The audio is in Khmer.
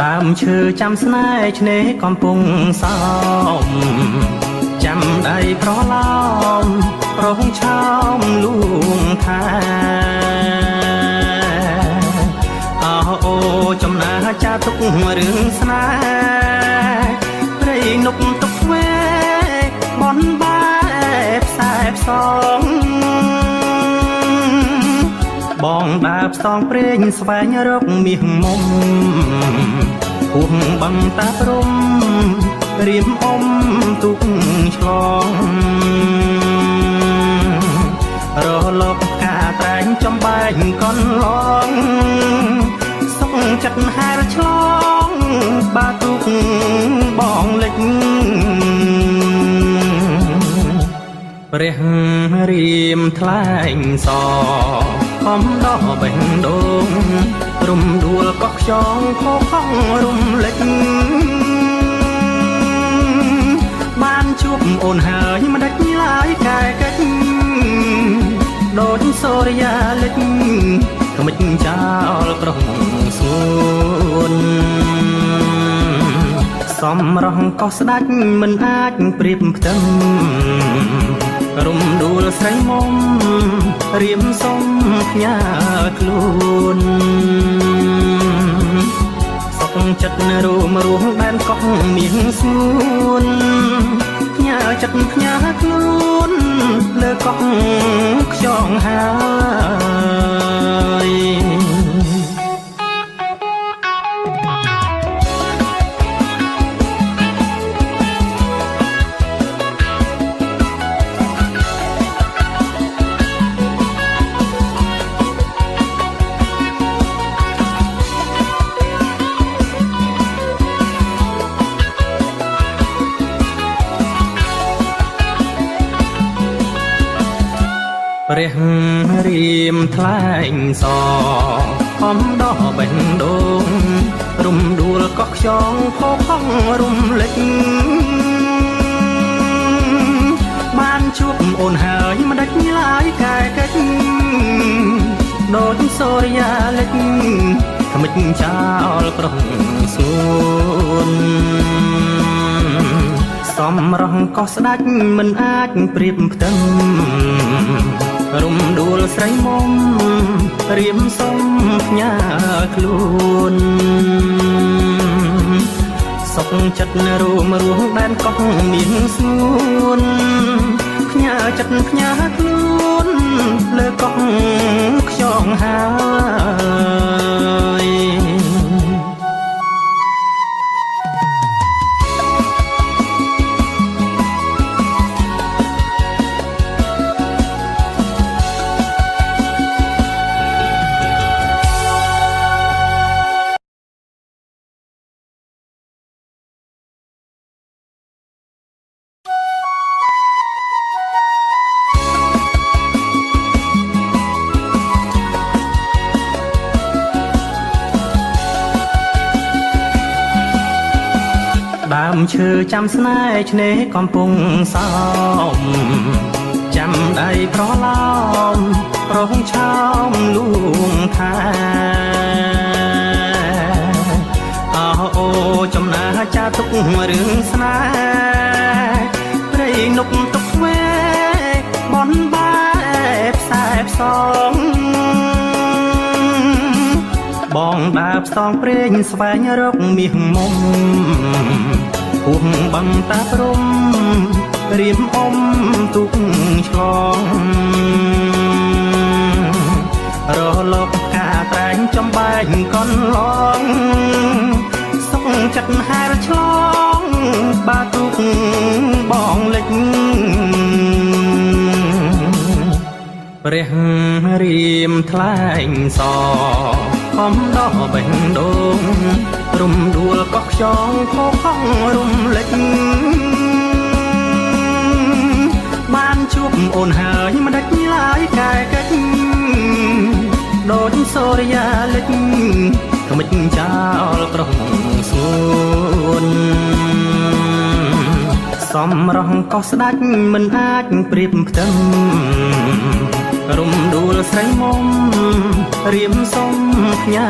ដើមឈើចាំស្នេហ៍ឆ្នេរកំពុងសោមចាំដៃប្រឡោមរងឆោមលួងថាអូចំណាចាទុករឿងស្នេហ៍ព្រៃនប់ទុកវេបនបែបខ្សែផ្សងបងដើរផ្សងព្រេងស្វែងរកមាសមុំពុះបឹងតាព្រំរៀមអមទុកឆ្លងរលកកាត្រែងចំបែកកនឡងសុកចិត្តហែលឆ្លងបាទុកបងលិចព្រះរៀមថ្លែងសខំដោះបេះដូងរំដួលកោះខ្យងខោខំរំលេចបានជួបអូនហើយមិនដាច់ឡាយកែកិច្ចដូចសូរិយាលិចក្មិចចោលក្រុងសួនសំរងកោះស្ដាច់មិនអាចប្រៀបផ្ទឹមរំដួលស្រីមុំរៀមសុំផ្ញើខ្លួនសុកចិត្តរួមដែនកោះមានស្ងួនផ្ញើចិត្តផ្ញើខ្លួនលើកោះខ្យងហើយព្រះរៀមថ្លែងសខំដោះបេះដូងរំដួលកោះខ្យងខោខំរំលេចបានជួបអូនហើយមិនដាច់ឡាយកែកិច្ចដូចសូរិយាលិចក្មិចចោលក្រុងសួនសំរងកោះស្ដាច់មិនអាចប្រៀបផ្ទឹមរំដួលស្រីមុំរៀមសុំផ្ញើខ្លួនសុកចិត្តរួមដែនកោះមានស្ងួនផ្ញើចិត្តផ្ញើខ្លួនលើកោះខ្យងហើយដើមឈើចាំស្នេហ៍ឆ្នេរកំពុងសោមចាំដៃប្រឡោមរងឆោមលួងថាអូចំណាចាទុករឿងស្នេហ៍ព្រៃនប់ទុកវេបនបែបខ្សែផ្សងបងដើរផ្សងព្រេងស្វែងរកមាសមុំពុះបឹងតាព្រំរៀមអមទុកឆ្លងរលកកាត្រែងចំបែកកនឡងសុកចិត្តហែលឆ្លងបាទុកបងលិចព្រះរៀមថ្លែងសខំដោះបេះដូងរំដួលកោះខ្យងខោខំរំលេចបានជួបអូនហើយមិនដាច់ឡាយកែកិច្ចដូចសូរិយាលិចក្មិចចោលក្រុងសួនសំរងកោះស្ដាច់មិនអាចប្រៀបផ្ទឹមរំដួលស្រីមុំរៀមសុំផ្ញើ